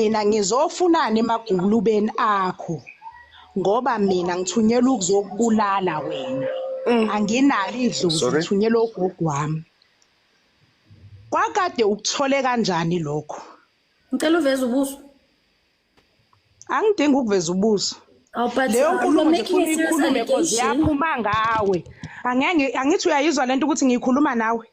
mina ngizofunana emagulubeni akho ngoba mina ngithunyelwa ukuzokubulala wena. Anginalo idlozi ngithunyelwa ugogo wami. Kwakade ukuthole kanjani lokho? Ngicela uveze ubuso. Angidingi ukuveza ubuso. Leyo nkulumo nje ufuna ikhulume because yaphuma ngawe. Angithi uyayizwa lento ukuthi ngikhuluma nawe.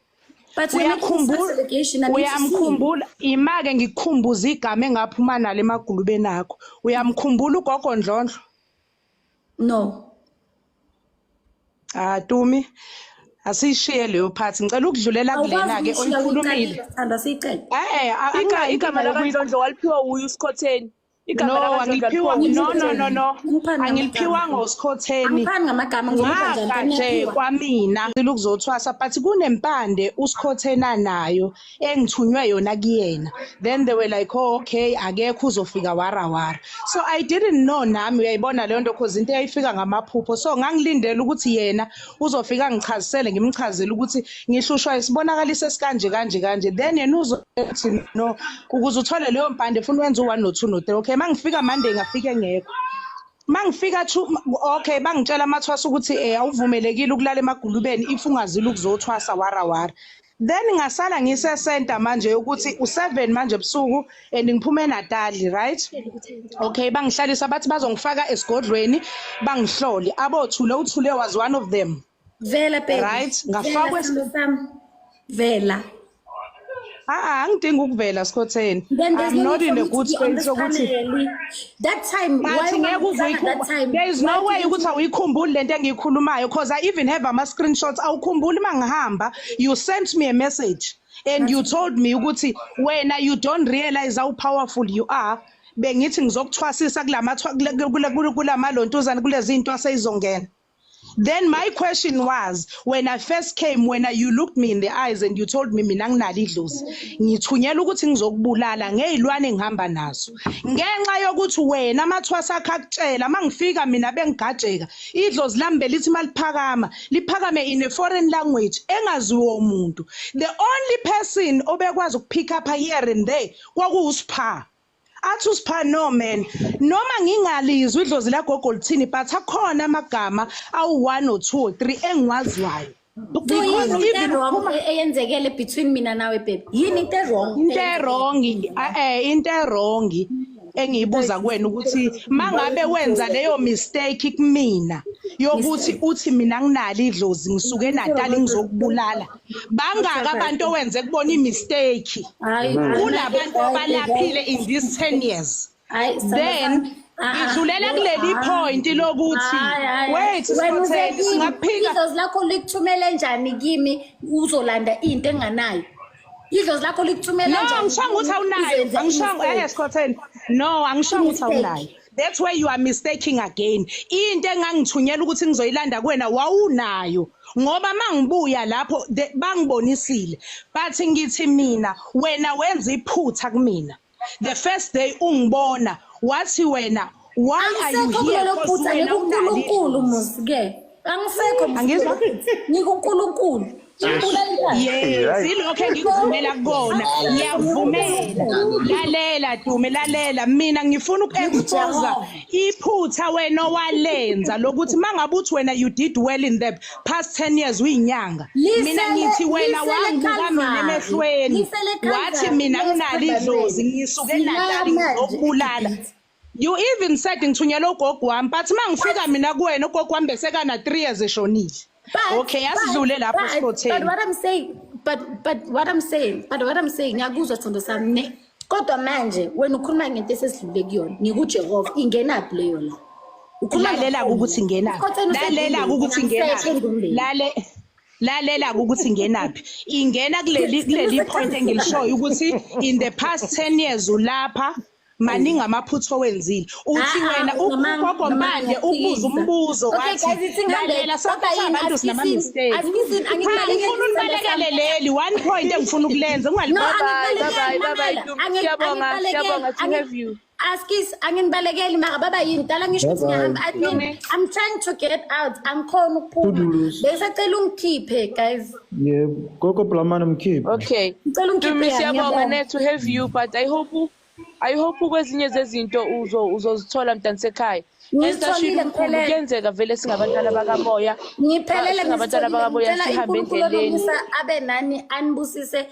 Uyamkhumbula imake ngikukhumbuza igama engaphuma nalo emagulubeni akho. Uyamkhumbula ugogo Ndlondlo? No. Tumi asishiye leyo phathi ngicela ukudlulela kulena ke oyikhulumile. Igama lakaNdlondlo waliphiwa uyu uSkhotheni. No, angiliphiwa no. Angiliphiwa ngoSkhotheni. Nje kwamina ukuzothwasa but kunempande uSkhothena nayo engithunywe yona kuyena. Then they were like, oh okay, akekho uzofika wara. So I didn't know nami uyayibona leyo nto cause into eyayifika ngamaphupho. So ngangilindele ukuthi yena uzofika ngichazisele ngimchazele ukuthi ngihlushwa isibonakalise esikanje. Then yena uzothi no ukuze uthole leyo mpande ufuna wenza u1 no 2 no 3. Okay, mangifika Monday ngafike ngekho. Mangifika okay bangitshela amathwasa ukuthi awuvumelekile ukulala emagulubeni if ungazile ukuzothwasa wara. Then ngasala ngise center manje ukuthi u7 manje ebusuku and ngiphume eNatal, right? Okay, bangihlalisa bathi bazongifaka esigodlweni bangihlole. Uthule was one of them. Vela baby. Right? Ngafakwe Vela. Angidingi ukuvela Skhotheni. I'm not in a good space ukuthi that time there is no way ukuthi awuyikhumbuli lento engiyikhulumayo because I even have ama screenshots. Awukhumbuli mangihamba you sent me a message and you told me ukuthi wena you don't realize how powerful you are. Bengithi ngizokuthwasisa kulamalontuzana kulezi zinto aseyizongena. Then my question was, when I first came, when you looked me in the eyes and you told me mina nginalo idlozi, ngithunyela ukuthi ngizokubulala ngezilwane engihamba nazo. Ngenxa yokuthi wena amathwasa akho akutshela mangifika mina bengigajeka, idlozi lami belithi liphakame in a foreign language engaziwa umuntu. The only person obekwazi ukupick up here and there kwakuSpha. Athi uSpha no man noma ngingalizwi idlozi la gogo lithini but akhona amagama awu1 or 2 or 3 engiwaziwayo. Because even eyenzekele between mina nawe baby yini into wrong engiyibuza kuwena ukuthi mangabe wenza leyo mistake kumina yokuthi uthi mina nginalo idlozi ngisuke eNatal ngizokubulala bangaka abantu owenze kubona imistake kunabantu abalaphile in these 10 years then idlulela kuleli point lokuthi wait singaphika idlozi lakho likuthumela njani kimi uzolanda into enganayo idlozi lakho likuthumela njani no ngishanga ukuthi awunayo angishanga Skhotheni no angishanga ukuthi awunayo. That's where you are mistaking again. Into engangithunyela ukuthi ngizoyilanda kuwena wawunayo ngoba mangibuya lapho bangibonisile bathi ngithi mina wena wenza iphutha kumina. The first day ungibona wathi wena why are you here? uNkulunkulu musike angisekho ngikuNkulunkulu silokho engikuvumela kukona ngiyavumela lalela Dume lalela mina ngifuna ukuexpose iphutha wena owalenza lokuthi mangabe uthi wena you did well in the past 10 years uyinyanga mina ngithi wena wangibuka mina emehlweni wathi mina nginalo idlozi ngisuke eNatal ngizokubulala. You even said ngithunyela ugogo wami but mangifika mina kuwena ugogo wami beseka na 3 years eshonile. Okay, asidlule lapho Skhotheni. But what I'm saying ngiyakuzwa Thondo sami kodwa manje wena ukhuluma ngento esesidlule kuyona ngikuJehova ingenaphi leyo la ukulalela ukuthi ingenaphi lalela ukuthi ingenaphi lalela ukuthi ingenaphi ingena kuleli point engilishoyo ukuthi in the past 10 years ulapha maningi amaphutho owenzile uthi wena ugogo manje ubuza umbuzo wathi lalela abantu sinama mistake angifuna unibalekele leli one point engifuna ukulenza bye siyabonga to have you askis anginibalekeli mara baba yini dala ngisho ukuthi ngihamba I'm trying to get out angikhona ukuphuma besacela ungikhiphe guys gogo Blamana mkhiphe okay ngicela ungikhiphe siyabonga to have you but I hope I hope kwezinye zezinto uzozithola mntana sekhaya. Ngitholile ngiphelele. Kuyenzeka vele singabantwana bakamoya. Ngiphelele singabantwana bakamoya sihambe endleleni. Abe nani anibusise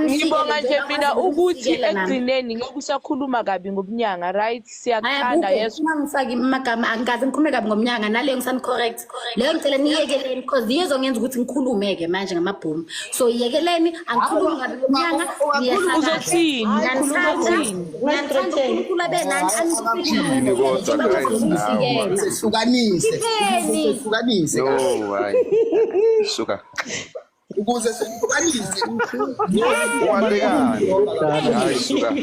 Ngibonga nje mina ukuthi ekugcineni ngeke usakhuluma kabi ngomnyanga, right? Siyakuthanda yeso. Ngifaki amagama angikaze ngikhulume kabi ngomnyanga naleyo ngisani correct. Leyo ngicela niyekeleni because yizo ngenza ukuthi ngikhulume ke manje ngamabhomu. So yekeleni angikhulumi kabi ngomnyanga. Uzothini? uNkulunkulu abe nani anibusise. Sehlukanise. No, hayi. Suka. Ukuze sehlukanise. Hayi suka.